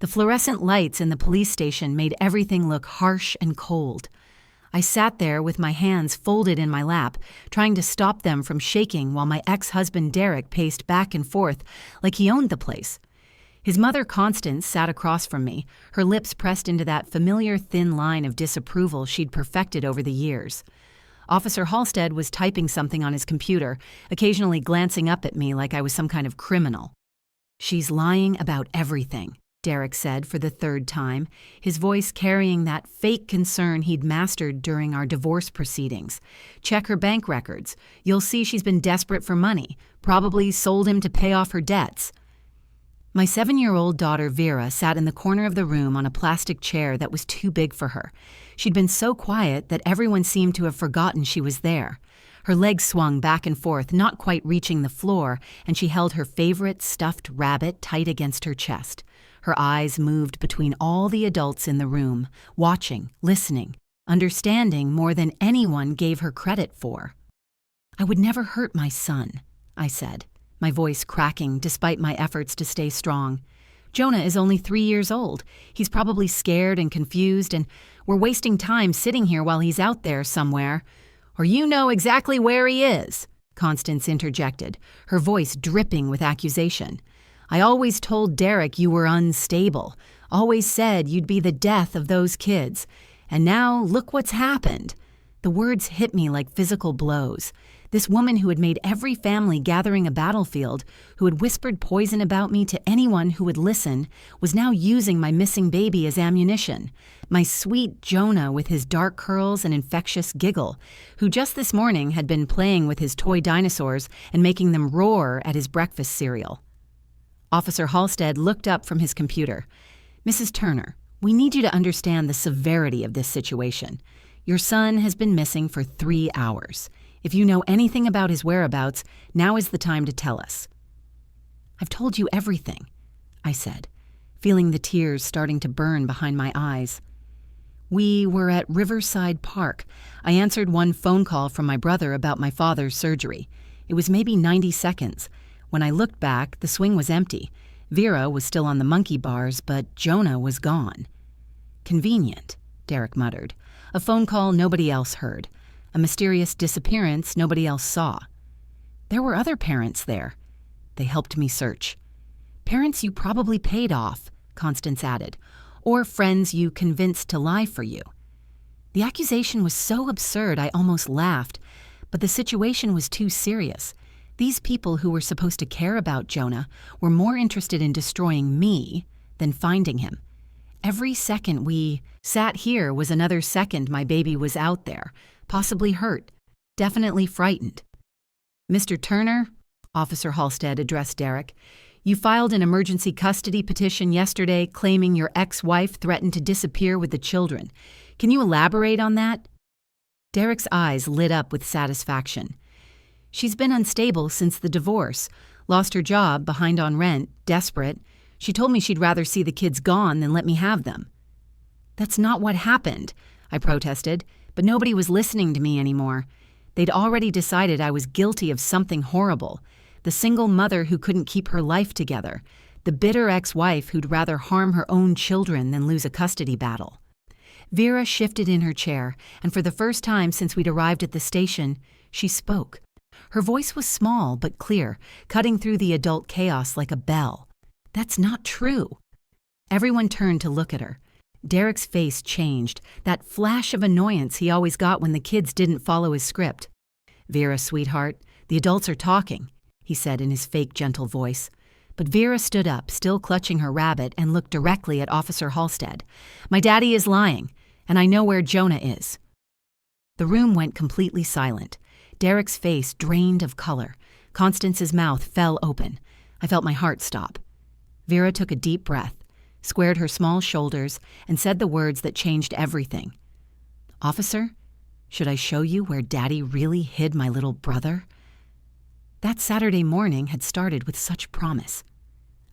The fluorescent lights in the police station made everything look harsh and cold. I sat there with my hands folded in my lap, trying to stop them from shaking while my ex-husband Derek paced back and forth like he owned the place. His mother Constance sat across from me, her lips pressed into that familiar thin line of disapproval she'd perfected over the years. Officer Halstead was typing something on his computer, occasionally glancing up at me like I was some kind of criminal. "She's lying about everything," Derek said for the third time, his voice carrying that fake concern he'd mastered during our divorce proceedings. "Check her bank records. You'll see she's been desperate for money, probably sold him to pay off her debts." My 7-year-old daughter Vera sat in the corner of the room on a plastic chair that was too big for her. She'd been so quiet that everyone seemed to have forgotten she was there. Her legs swung back and forth, not quite reaching the floor, and she held her favorite stuffed rabbit tight against her chest. Her eyes moved between all the adults in the room, watching, listening, understanding more than anyone gave her credit for. "I would never hurt my son," I said, my voice cracking despite my efforts to stay strong. "Jonah is only 3 years old. He's probably scared and confused, and we're wasting time sitting here while he's out there somewhere." "Or you know exactly where he is," Constance interjected, her voice dripping with accusation. "I always told Derek you were unstable, always said you'd be the death of those kids. And now look what's happened." The words hit me like physical blows. This woman who had made every family gathering a battlefield, who had whispered poison about me to anyone who would listen, was now using my missing baby as ammunition. My sweet Jonah with his dark curls and infectious giggle, who just this morning had been playing with his toy dinosaurs and making them roar at his breakfast cereal. Officer Halstead looked up from his computer. "Mrs. Turner, we need you to understand the severity of this situation. Your son has been missing for 3 hours. If you know anything about his whereabouts, now is the time to tell us." "I've told you everything," I said, feeling the tears starting to burn behind my eyes. "We were at Riverside Park. I answered one phone call from my brother about my father's surgery. It was maybe 90 seconds. When I looked back, the swing was empty. Vera was still on the monkey bars, but Jonah was gone." "Convenient," Derek muttered. "A phone call nobody else heard. A mysterious disappearance nobody else saw. There were other parents there. They helped me search. Parents you probably paid off," Constance added, "or friends you convinced to lie for you." The accusation was so absurd I almost laughed, but the situation was too serious. These people who were supposed to care about Jonah were more interested in destroying me than finding him. Every second we sat here was another second my baby was out there, possibly hurt, definitely frightened. "Mr. Turner," Officer Halstead addressed Derek, "you filed an emergency custody petition yesterday claiming your ex-wife threatened to disappear with the children. Can you elaborate on that?" Derek's eyes lit up with satisfaction. "She's been unstable since the divorce, lost her job, behind on rent, desperate. She told me she'd rather see the kids gone than let me have them." "That's not what happened," I protested, but nobody was listening to me anymore. They'd already decided I was guilty of something horrible. The single mother who couldn't keep her life together. The bitter ex-wife who'd rather harm her own children than lose a custody battle. Vera shifted in her chair, and for the first time since we'd arrived at the station, she spoke. Her voice was small but clear, cutting through the adult chaos like a bell. "That's not true." Everyone turned to look at her. Derek's face changed, that flash of annoyance he always got when the kids didn't follow his script. "Vera, sweetheart, the adults are talking," he said in his fake gentle voice. But Vera stood up, still clutching her rabbit, and looked directly at Officer Halstead. "My daddy is lying, and I know where Jonah is." The room went completely silent. Derek's face drained of color. Constance's mouth fell open. I felt my heart stop. Vera took a deep breath, squared her small shoulders, and said the words that changed everything. "Officer, should I show you where Daddy really hid my little brother?" That Saturday morning had started with such promise.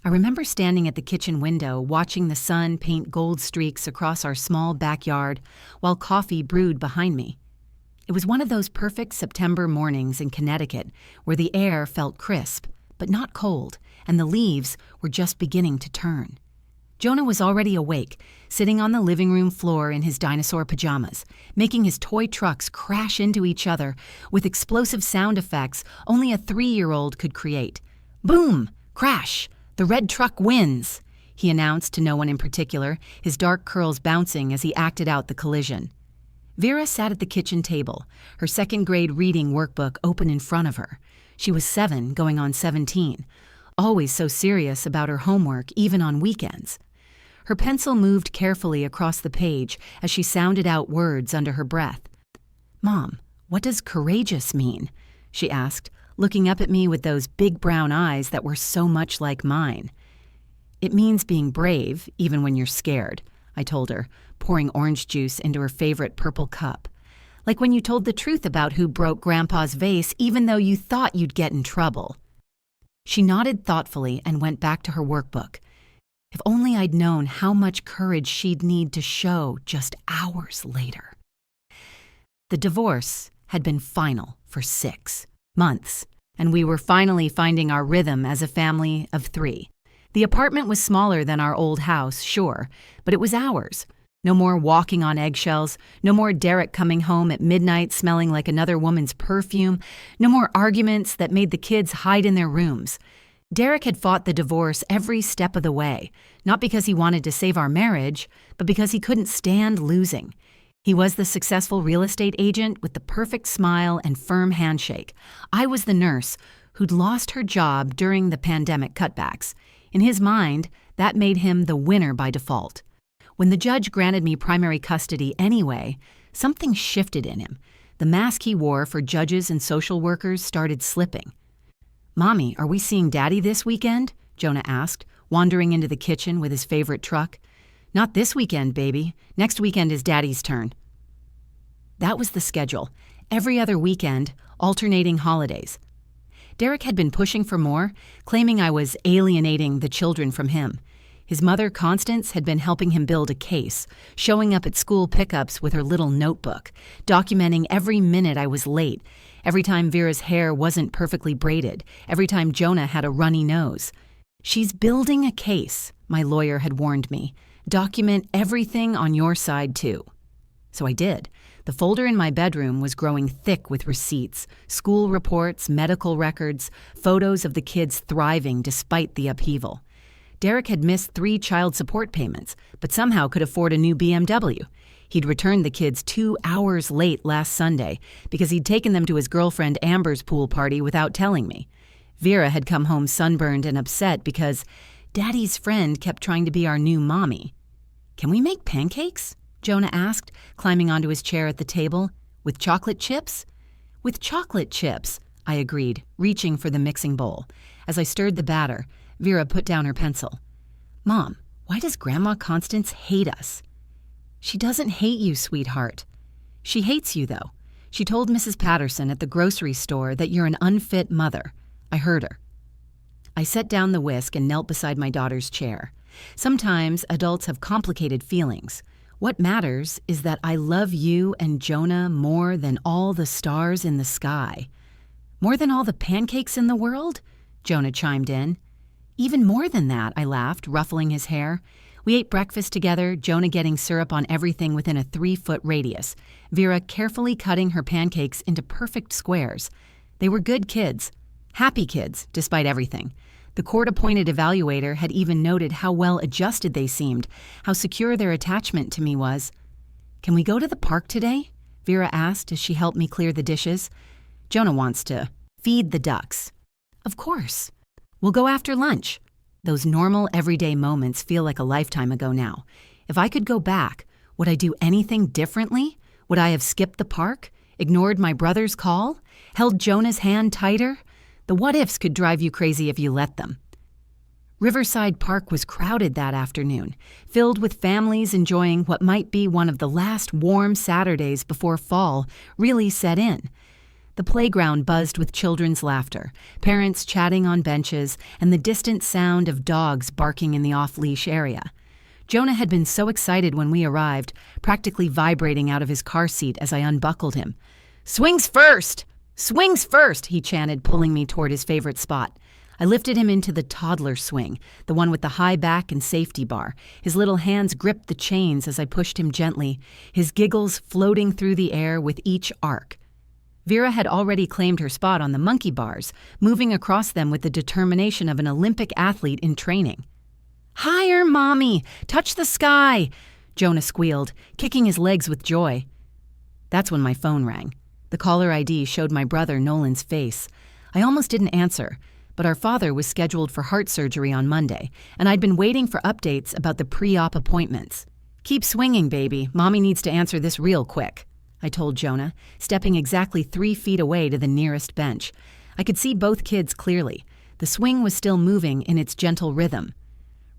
I remember standing at the kitchen window, watching the sun paint gold streaks across our small backyard while coffee brewed behind me. It was one of those perfect September mornings in Connecticut where the air felt crisp, but not cold, and the leaves were just beginning to turn. Jonah was already awake, sitting on the living room floor in his dinosaur pajamas, making his toy trucks crash into each other with explosive sound effects only a 3-year-old could create. Boom! Crash! The red truck wins! He announced to no one in particular, his dark curls bouncing as he acted out the collision. Vera sat at the kitchen table, her second-grade reading workbook open in front of her. She was 7, going on 17, always so serious about her homework, even on weekends. Her pencil moved carefully across the page as she sounded out words under her breath. "Mom, what does courageous mean?" she asked, looking up at me with those big brown eyes that were so much like mine. "It means being brave, even when you're scared," I told her, pouring orange juice into her favorite purple cup. "Like when you told the truth about who broke Grandpa's vase even though you thought you'd get in trouble." She nodded thoughtfully and went back to her workbook. If only I'd known how much courage she'd need to show just hours later. The divorce had been final for 6 months, and we were finally finding our rhythm as a family of 3. The apartment was smaller than our old house, sure, but it was ours. No more walking on eggshells, no more Derek coming home at midnight smelling like another woman's perfume, no more arguments that made the kids hide in their rooms. Derek had fought the divorce every step of the way, not because he wanted to save our marriage, but because he couldn't stand losing. He was the successful real estate agent with the perfect smile and firm handshake. I was the nurse who'd lost her job during the pandemic cutbacks. In his mind, that made him the winner by default. When the judge granted me primary custody anyway, something shifted in him. The mask he wore for judges and social workers started slipping. "Mommy, are we seeing Daddy this weekend?" Jonah asked, wandering into the kitchen with his favorite truck. "Not this weekend, baby. Next weekend is Daddy's turn." That was the schedule. Every other weekend, alternating holidays. Derek had been pushing for more, claiming I was alienating the children from him. His mother, Constance, had been helping him build a case, showing up at school pickups with her little notebook, documenting every minute I was late, every time Vera's hair wasn't perfectly braided, every time Jonah had a runny nose. "She's building a case," my lawyer had warned me. "Document everything on your side, too." So I did. The folder in my bedroom was growing thick with receipts, school reports, medical records, photos of the kids thriving despite the upheaval. Derek had missed 3 child support payments, but somehow could afford a new BMW. He'd returned the kids 2 hours late last Sunday because he'd taken them to his girlfriend Amber's pool party without telling me. Vera had come home sunburned and upset because Daddy's friend kept trying to be our new mommy. "Can we make pancakes?" Jonah asked, climbing onto his chair at the table. "With chocolate chips?" "With chocolate chips," I agreed, reaching for the mixing bowl. As I stirred the batter, Vera put down her pencil. "Mom, why does Grandma Constance hate us?" "She doesn't hate you, sweetheart. She hates you, though. She told Mrs. Patterson at the grocery store that you're an unfit mother." I heard her. I set down the whisk and knelt beside my daughter's chair. Sometimes adults have complicated feelings. What matters is that I love you and Jonah more than all the stars in the sky. "More than all the pancakes in the world?" Jonah chimed in. "Even more than that," I laughed, ruffling his hair. We ate breakfast together, Jonah getting syrup on everything within a 3-foot radius, Vera carefully cutting her pancakes into perfect squares. They were good kids. Happy kids, despite everything. The court-appointed evaluator had even noted how well adjusted they seemed, how secure their attachment to me was. "Can we go to the park today?" Vera asked as she helped me clear the dishes. "Jonah wants to feed the ducks." "Of course. We'll go after lunch." Those normal, everyday moments feel like a lifetime ago now. If I could go back, would I do anything differently? Would I have skipped the park? Ignored my brother's call? Held Jonah's hand tighter? The what-ifs could drive you crazy if you let them. Riverside Park was crowded that afternoon, filled with families enjoying what might be one of the last warm Saturdays before fall really set in. The playground buzzed with children's laughter, parents chatting on benches, and the distant sound of dogs barking in the off-leash area. Jonah had been so excited when we arrived, practically vibrating out of his car seat as I unbuckled him. "Swings first! Swings first!" he chanted, pulling me toward his favorite spot. I lifted him into the toddler swing, the one with the high back and safety bar. His little hands gripped the chains as I pushed him gently, his giggles floating through the air with each arc. Vera had already claimed her spot on the monkey bars, moving across them with the determination of an Olympic athlete in training. "Higher, Mommy! Touch the sky!" Jonah squealed, kicking his legs with joy. That's when my phone rang. The caller ID showed my brother Nolan's face. I almost didn't answer, but our father was scheduled for heart surgery on Monday, and I'd been waiting for updates about the pre-op appointments. "Keep swinging, baby. Mommy needs to answer this real quick," I told Jonah, stepping exactly 3 feet away to the nearest bench. I could see both kids clearly. The swing was still moving in its gentle rhythm.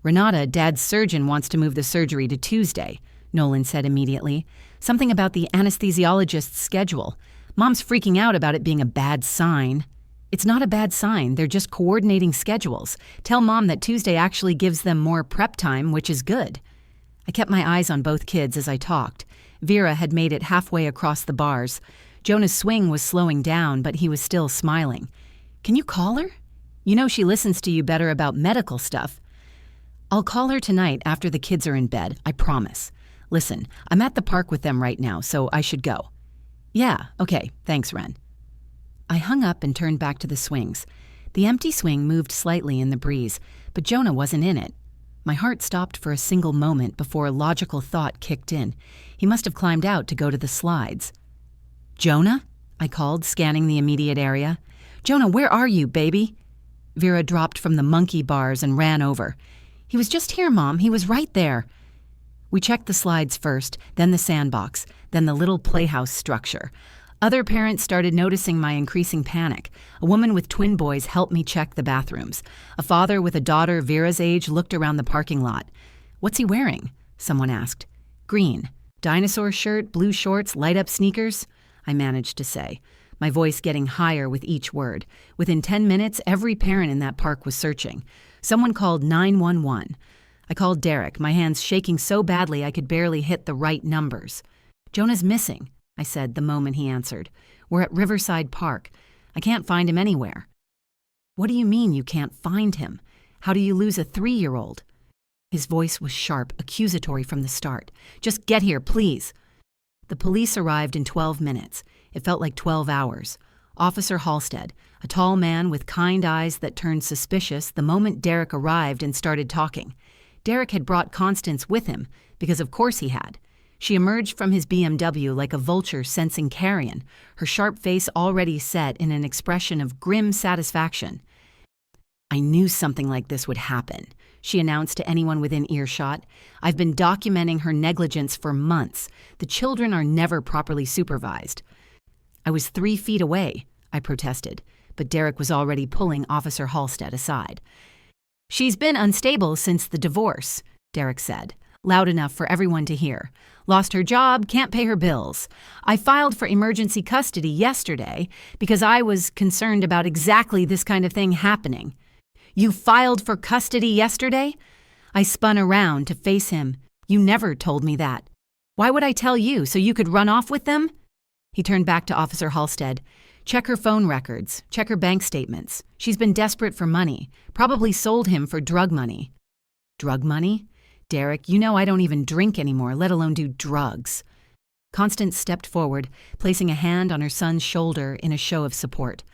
"Renata, Dad's surgeon, wants to move the surgery to Tuesday," Nolan said immediately. "Something about the anesthesiologist's schedule. Mom's freaking out about it being a bad sign." "It's not a bad sign. They're just coordinating schedules. Tell Mom that Tuesday actually gives them more prep time, which is good." I kept my eyes on both kids as I talked. Vera had made it halfway across the bars. Jonah's swing was slowing down, but he was still smiling. "Can you call her? You know she listens to you better about medical stuff." "I'll call her tonight after the kids are in bed, I promise. Listen, I'm at the park with them right now, so I should go." "Yeah, okay, thanks, Ren." I hung up and turned back to the swings. The empty swing moved slightly in the breeze, but Jonah wasn't in it. My heart stopped for a single moment before a logical thought kicked in. He must have climbed out to go to the slides. "Jonah?" I called, scanning the immediate area. "Jonah, where are you, baby?" Vera dropped from the monkey bars and ran over. "He was just here, Mom. He was right there." We checked the slides first, then the sandbox, then the little playhouse structure. Other parents started noticing my increasing panic. A woman with twin boys helped me check the bathrooms. A father with a daughter Vera's age looked around the parking lot. "What's he wearing?" someone asked. "Green. Dinosaur shirt, blue shorts, light-up sneakers," I managed to say, my voice getting higher with each word. Within 10 minutes, every parent in that park was searching. Someone called 911. I called Derek, my hands shaking so badly I could barely hit the right numbers. "Jonah's missing," I said the moment he answered. "We're at Riverside Park. I can't find him anywhere." "What do you mean you can't find him? How do you lose a 3-year-old? His voice was sharp, accusatory from the start. "Just get here, please." The police arrived in 12 minutes. It felt like 12 hours. Officer Halstead, a tall man with kind eyes that turned suspicious the moment Derek arrived and started talking. Derek had brought Constance with him, because of course he had. She emerged from his BMW like a vulture sensing carrion, her sharp face already set in an expression of grim satisfaction. "I knew something like this would happen," she announced to anyone within earshot. "I've been documenting her negligence for months. The children are never properly supervised." "I was 3 feet away," I protested, but Derek was already pulling Officer Halstead aside. "She's been unstable since the divorce," Derek said, loud enough for everyone to hear. "Lost her job, can't pay her bills. I filed for emergency custody yesterday because I was concerned about exactly this kind of thing happening." "You filed for custody yesterday?" I spun around to face him. "You never told me that." "Why would I tell you, so you could run off with them?" He turned back to Officer Halstead. "Check her phone records. Check her bank statements. She's been desperate for money. Probably sold him for drug money." "Drug money? Derek, you know I don't even drink anymore, let alone do drugs." Constance stepped forward, placing a hand on her son's shoulder in a show of support.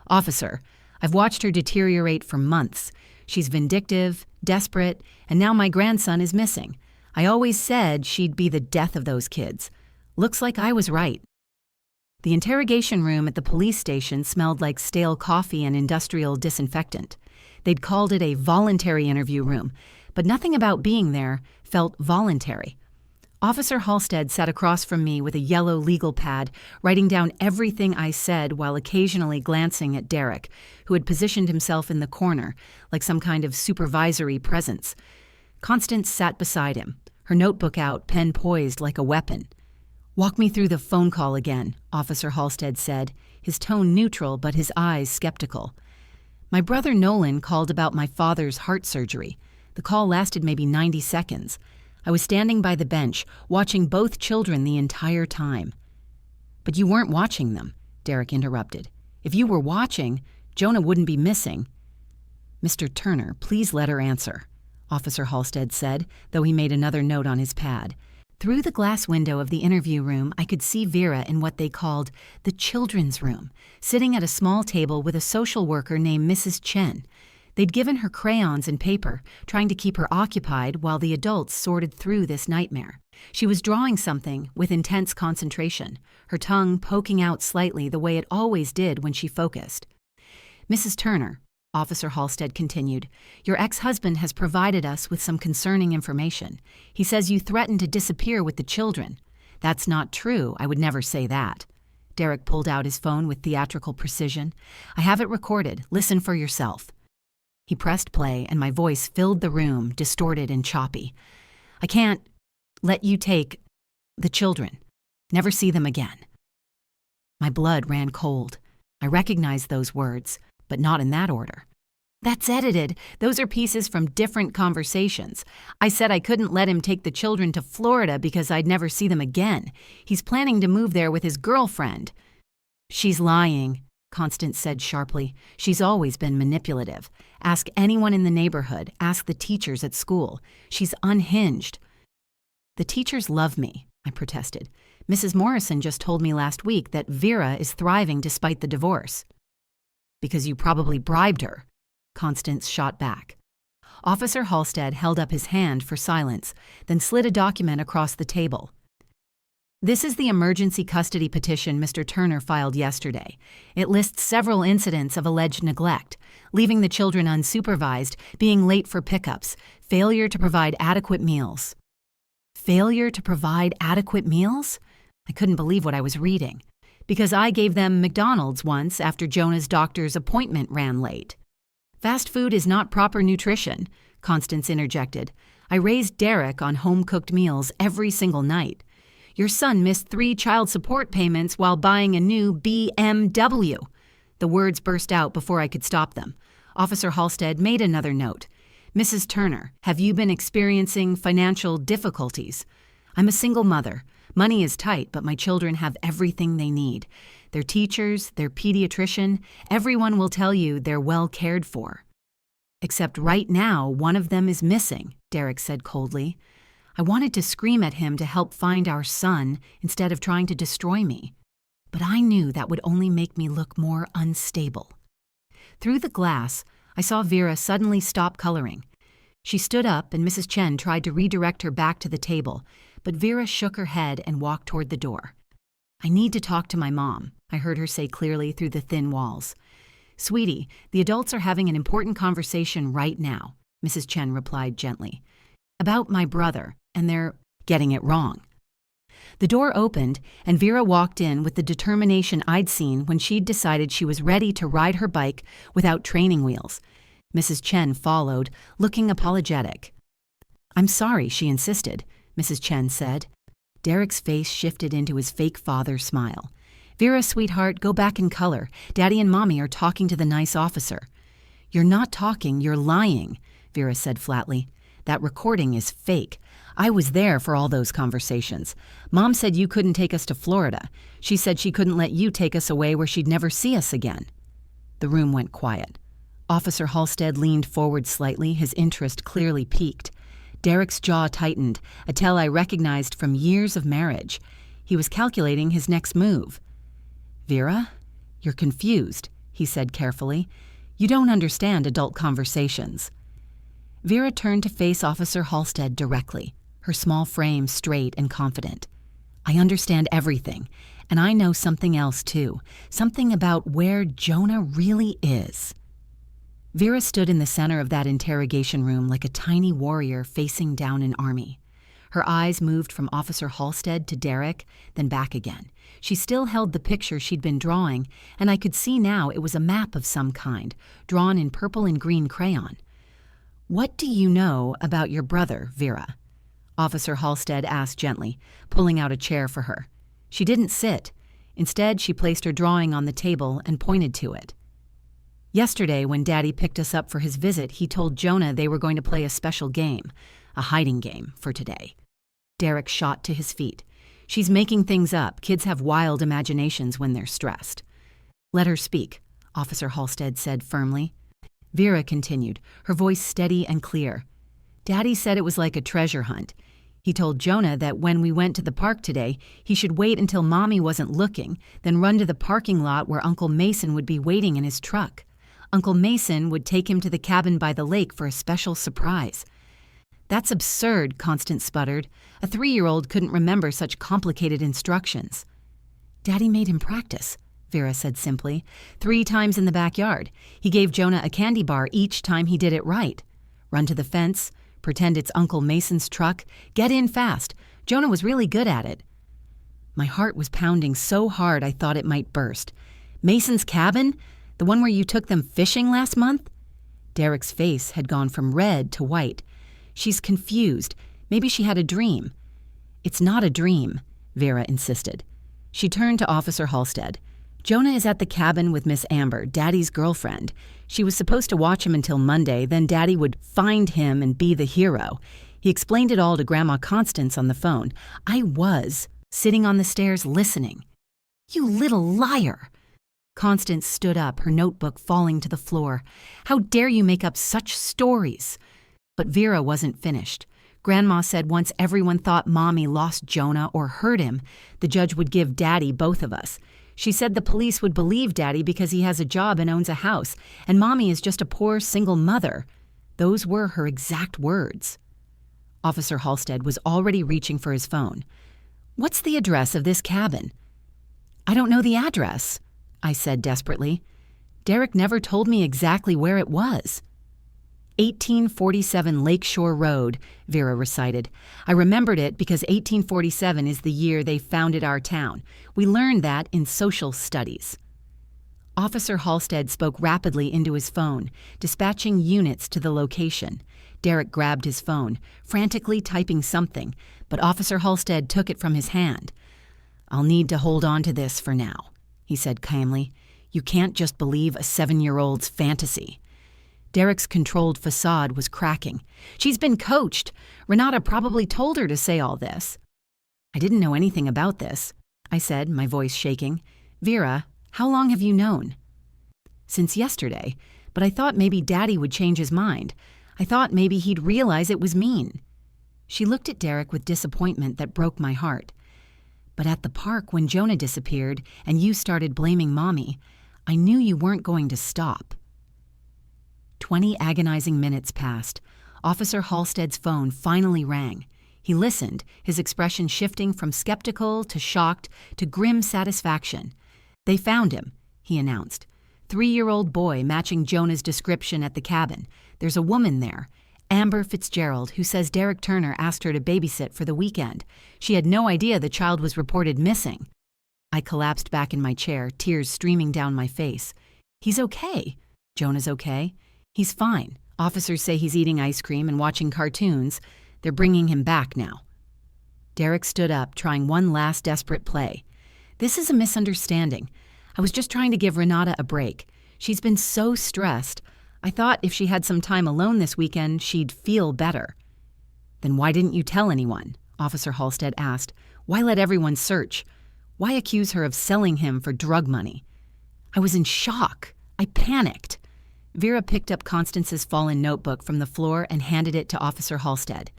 "Officer, I've watched her deteriorate for months. She's vindictive, desperate, and now my grandson is missing. I always said she'd be the death of those kids. Looks like I was right." The interrogation room at the police station smelled like stale coffee and industrial disinfectant. They'd called it a voluntary interview room, but nothing about being there felt voluntary. Officer Halstead sat across from me with a yellow legal pad, writing down everything I said while occasionally glancing at Derek, who had positioned himself in the corner, like some kind of supervisory presence. Constance sat beside him, her notebook out, pen poised like a weapon. "Walk me through the phone call again," Officer Halstead said, his tone neutral but his eyes skeptical. "My brother Nolan called about my father's heart surgery. The call lasted maybe 90 seconds. I was standing by the bench, watching both children the entire time." "But you weren't watching them," Derek interrupted. "If you were watching, Jonah wouldn't be missing." "Mr. Turner, please let her answer," Officer Halstead said, though he made another note on his pad. Through the glass window of the interview room, I could see Vera in what they called the children's room, sitting at a small table with a social worker named Mrs. Chen. They'd given her crayons and paper, trying to keep her occupied while the adults sorted through this nightmare. She was drawing something with intense concentration, her tongue poking out slightly the way it always did when she focused. "Mrs. Turner," Officer Halstead continued, "your ex-husband has provided us with some concerning information. He says you threatened to disappear with the children." "That's not true. I would never say that." Derek pulled out his phone with theatrical precision. "I have it recorded. Listen for yourself." He pressed play, and my voice filled the room, distorted and choppy. "I can't let you take the children. Never see them again." My blood ran cold. I recognized those words, but not in that order. "That's edited. Those are pieces from different conversations. I said I couldn't let him take the children to Florida because I'd never see them again. He's planning to move there with his girlfriend." "She's lying," Constance said sharply. "She's always been manipulative. Ask anyone in the neighborhood. Ask the teachers at school. She's unhinged." "The teachers love me," I protested. "Mrs. Morrison just told me last week that Vera is thriving despite the divorce." "Because you probably bribed her," Constance shot back. Officer Halstead held up his hand for silence, then slid a document across the table. "This is the emergency custody petition Mr. Turner filed yesterday. It lists several incidents of alleged neglect, leaving the children unsupervised, being late for pickups, failure to provide adequate meals." Failure to provide adequate meals? I couldn't believe what I was reading. "Because I gave them McDonald's once after Jonah's doctor's appointment ran late." "Fast food is not proper nutrition," Constance interjected. "I raised Derek on home-cooked meals every single night. Your son missed 3 child support payments while buying a new BMW." The words burst out before I could stop them. Officer Halstead made another note. "Mrs. Turner, have you been experiencing financial difficulties?" "I'm a single mother. Money is tight, but my children have everything they need. Their teachers, their pediatrician, everyone will tell you they're well cared for." "Except right now, one of them is missing," Derek said coldly. I wanted to scream at him to help find our son instead of trying to destroy me. But I knew that would only make me look more unstable. Through the glass, I saw Vera suddenly stop coloring. She stood up and Mrs. Chen tried to redirect her back to the table, but Vera shook her head and walked toward the door. "I need to talk to my mom," I heard her say clearly through the thin walls. "Sweetie, the adults are having an important conversation right now," Mrs. Chen replied gently. "About my brother, and they're getting it wrong." The door opened, and Vera walked in with the determination I'd seen when she'd decided she was ready to ride her bike without training wheels. Mrs. Chen followed, looking apologetic. "I'm sorry," she insisted, Mrs. Chen said. Derek's face shifted into his fake father smile. "Vera, sweetheart, go back in color. Daddy and Mommy are talking to the nice officer." "You're not talking, you're lying," Vera said flatly. "That recording is fake. I was there for all those conversations. Mom said you couldn't take us to Florida. She said she couldn't let you take us away where she'd never see us again." The room went quiet. Officer Halstead leaned forward slightly, his interest clearly piqued. Derek's jaw tightened, a tell I recognized from years of marriage. He was calculating his next move. "Vera, you're confused," he said carefully. "You don't understand adult conversations." Vera turned to face Officer Halstead directly, her small frame straight and confident. "I understand everything, and I know something else too, something about where Jonah really is." Vera stood in the center of that interrogation room like a tiny warrior facing down an army. Her eyes moved from Officer Halstead to Derek, then back again. She still held the picture she'd been drawing, and I could see now it was a map of some kind, drawn in purple and green crayon. "What do you know about your brother, Vera?" Officer Halstead asked gently, pulling out a chair for her. She didn't sit. Instead, she placed her drawing on the table and pointed to it. "Yesterday, when Daddy picked us up for his visit, he told Jonah they were going to play a special game, a hiding game, for today." Derek shot to his feet. "She's making things up. Kids have wild imaginations when they're stressed." "Let her speak," Officer Halstead said firmly. Vera continued, her voice steady and clear. Daddy said it was like a treasure hunt. He told Jonah that when we went to the park today, he should wait until Mommy wasn't looking, then run to the parking lot where Uncle Mason would be waiting in his truck. Uncle Mason would take him to the cabin by the lake for a special surprise. That's absurd, Constance sputtered. A 3-year-old couldn't remember such complicated instructions. Daddy made him practice, Vera said simply. 3 times in the backyard. He gave Jonah a candy bar each time he did it right. Run to the fence, pretend it's Uncle Mason's truck, get in fast. Jonah was really good at it. My heart was pounding so hard I thought it might burst. Mason's cabin? The one where you took them fishing last month? Derek's face had gone from red to white. She's confused. Maybe she had a dream. It's not a dream, Vera insisted. She turned to Officer Halstead. Jonah is at the cabin with Miss Amber, Daddy's girlfriend. She was supposed to watch him until Monday, then Daddy would find him and be the hero. He explained it all to Grandma Constance on the phone. I was sitting on the stairs listening. You little liar! Constance stood up, her notebook falling to the floor. How dare you make up such stories? But Vera wasn't finished. Grandma said once everyone thought Mommy lost Jonah or hurt him, the judge would give Daddy both of us. She said the police would believe Daddy because he has a job and owns a house, and Mommy is just a poor single mother. Those were her exact words. Officer Halstead was already reaching for his phone. What's the address of this cabin? I don't know the address, I said desperately. Derek never told me exactly where it was. 1847 Lakeshore Road, Vera recited. I remembered it because 1847 is the year they founded our town. We learned that in social studies. Officer Halstead spoke rapidly into his phone, dispatching units to the location. Derek grabbed his phone, frantically typing something, but Officer Halstead took it from his hand. I'll need to hold on to this for now, he said calmly. You can't just believe a 7-year-old's fantasy. Derek's controlled facade was cracking. She's been coached. Renata probably told her to say all this. I didn't know anything about this, I said, my voice shaking. Vera, how long have you known? Since yesterday, but I thought maybe Daddy would change his mind. I thought maybe he'd realize it was mean. She looked at Derek with disappointment that broke my heart. But at the park when Jonah disappeared and you started blaming Mommy, I knew you weren't going to stop. 20 agonizing minutes passed. Officer Halstead's phone finally rang. He listened, his expression shifting from skeptical to shocked to grim satisfaction. They found him, he announced. 3-year-old boy matching Jonah's description at the cabin. There's a woman there, Amber Fitzgerald, who says Derek Turner asked her to babysit for the weekend. She had no idea the child was reported missing. I collapsed back in my chair, tears streaming down my face. He's okay. Jonah's okay. He's fine. Officers say he's eating ice cream and watching cartoons. They're bringing him back now. Derek stood up, trying one last desperate play. This is a misunderstanding. I was just trying to give Renata a break. She's been so stressed. I thought if she had some time alone this weekend, she'd feel better. Then why didn't you tell anyone? Officer Halstead asked. Why let everyone search? Why accuse her of selling him for drug money? I was in shock. I panicked. Vera picked up Constance's fallen notebook from the floor and handed it to Officer Halstead.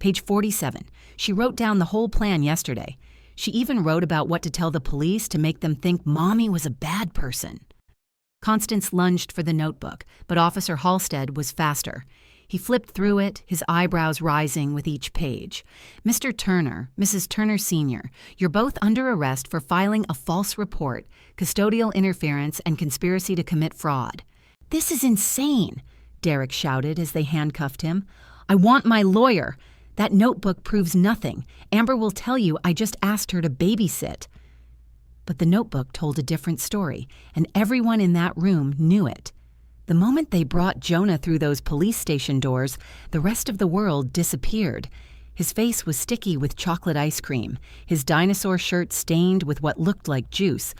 Page 47. She wrote down the whole plan yesterday. She even wrote about what to tell the police to make them think Mommy was a bad person. Constance lunged for the notebook, but Officer Halstead was faster. He flipped through it, his eyebrows rising with each page. Mr. Turner, Mrs. Turner Sr., you're both under arrest for filing a false report, custodial interference, and conspiracy to commit fraud. This is insane, Derek shouted as they handcuffed him. I want my lawyer. That notebook proves nothing. Amber will tell you I just asked her to babysit. But the notebook told a different story, and everyone in that room knew it. The moment they brought Jonah through those police station doors, the rest of the world disappeared. His face was sticky with chocolate ice cream, his dinosaur shirt stained with what looked like juice.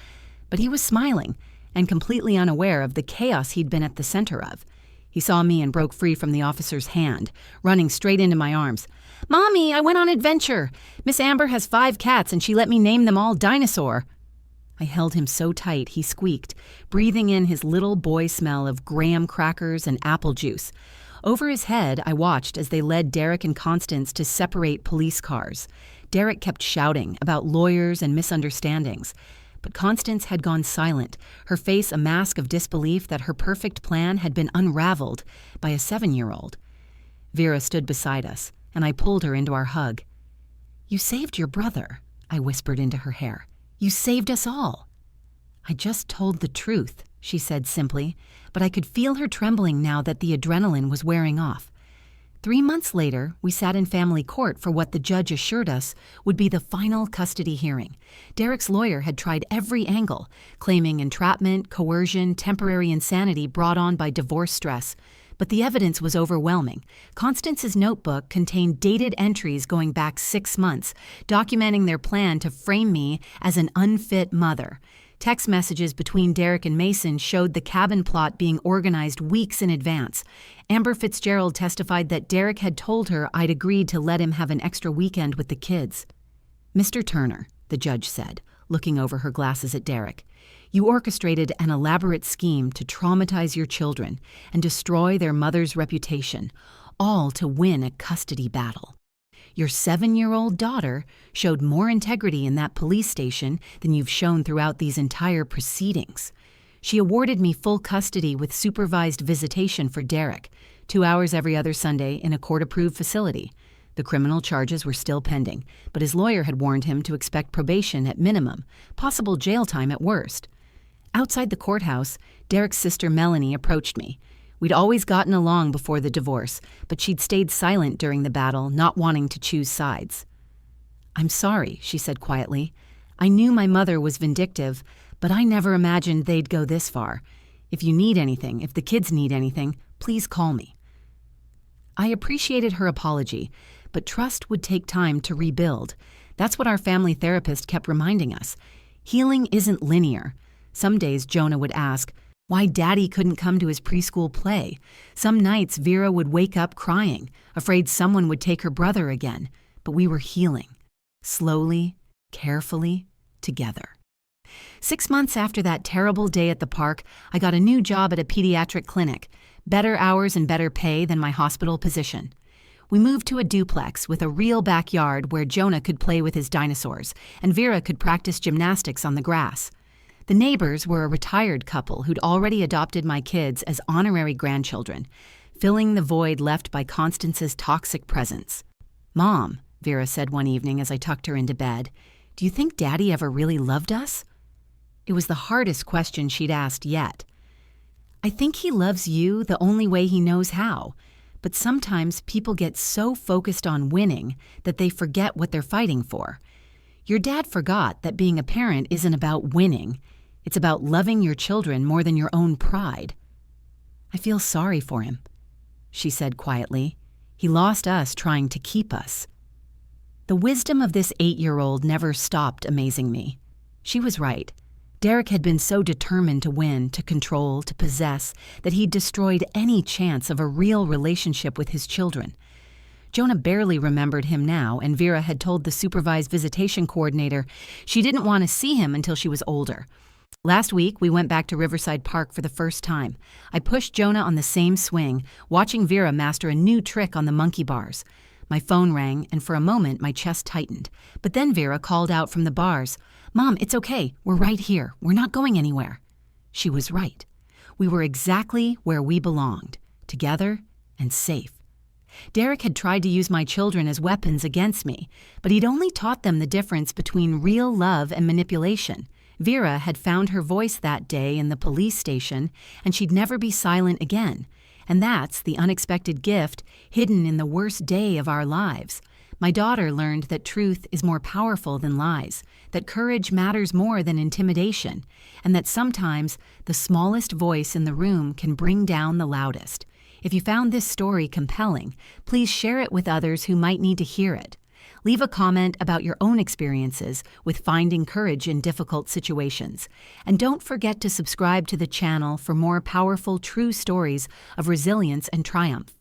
But he was smiling, and completely unaware of the chaos he'd been at the center of. He saw me and broke free from the officer's hand, running straight into my arms. Mommy, I went on adventure. Miss Amber has 5 cats and she let me name them all Dinosaur. I held him so tight he squeaked, breathing in his little boy smell of graham crackers and apple juice. Over his head, I watched as they led Derek and Constance to separate police cars. Derek kept shouting about lawyers and misunderstandings. But Constance had gone silent, her face a mask of disbelief that her perfect plan had been unraveled by a 7-year-old. Vera stood beside us, and I pulled her into our hug. "You saved your brother," I whispered into her hair. "You saved us all." "I just told the truth," she said simply, but I could feel her trembling now that the adrenaline was wearing off. 3 months later, we sat in family court for what the judge assured us would be the final custody hearing. Derek's lawyer had tried every angle, claiming entrapment, coercion, temporary insanity brought on by divorce stress. But the evidence was overwhelming. Constance's notebook contained dated entries going back 6 months, documenting their plan to frame me as an unfit mother. Text messages between Derek and Mason showed the cabin plot being organized weeks in advance. Amber Fitzgerald testified that Derek had told her I'd agreed to let him have an extra weekend with the kids. "Mr. Turner," the judge said, looking over her glasses at Derek, "you orchestrated an elaborate scheme to traumatize your children and destroy their mother's reputation, all to win a custody battle. Your 7-year-old daughter showed more integrity in that police station than you've shown throughout these entire proceedings. She awarded me full custody with supervised visitation for Derek, 2 hours every other Sunday in a court-approved facility. The criminal charges were still pending, but his lawyer had warned him to expect probation at minimum, possible jail time at worst." Outside the courthouse, Derek's sister Melanie approached me. We'd always gotten along before the divorce, but she'd stayed silent during the battle, not wanting to choose sides. "I'm sorry," she said quietly. "I knew my mother was vindictive, but I never imagined they'd go this far. If you need anything, if the kids need anything, please call me." I appreciated her apology, but trust would take time to rebuild. That's what our family therapist kept reminding us. Healing isn't linear. Some days Jonah would ask why Daddy couldn't come to his preschool play. Some nights Vera would wake up crying, afraid someone would take her brother again. But we were healing. Slowly, carefully, together. 6 months after that terrible day at the park, I got a new job at a pediatric clinic. Better hours and better pay than my hospital position. We moved to a duplex with a real backyard where Jonah could play with his dinosaurs and Vera could practice gymnastics on the grass. The neighbors were a retired couple who'd already adopted my kids as honorary grandchildren, filling the void left by Constance's toxic presence. "Mom," Vera said one evening as I tucked her into bed, "do you think Daddy ever really loved us?" It was the hardest question she'd asked yet. "I think he loves you the only way he knows how, but sometimes people get so focused on winning that they forget what they're fighting for. Your dad forgot that being a parent isn't about winning. It's about loving your children more than your own pride." "I feel sorry for him," she said quietly. "He lost us trying to keep us." The wisdom of this 8-year-old never stopped amazing me. She was right. Derek had been so determined to win, to control, to possess, that he'd destroyed any chance of a real relationship with his children. Jonah barely remembered him now, and Vera had told the supervised visitation coordinator she didn't want to see him until she was older. Last week, we went back to Riverside Park for the first time. I pushed Jonah on the same swing, watching Vera master a new trick on the monkey bars. My phone rang, and for a moment, my chest tightened. But then Vera called out from the bars, "Mom, it's okay. We're right here. We're not going anywhere." She was right. We were exactly where we belonged, together and safe. Derek had tried to use my children as weapons against me, but he'd only taught them the difference between real love and manipulation. Vera had found her voice that day in the police station, and she'd never be silent again. And that's the unexpected gift hidden in the worst day of our lives. My daughter learned that truth is more powerful than lies, that courage matters more than intimidation, and that sometimes the smallest voice in the room can bring down the loudest. If you found this story compelling, please share it with others who might need to hear it. Leave a comment about your own experiences with finding courage in difficult situations. And don't forget to subscribe to the channel for more powerful, true stories of resilience and triumph.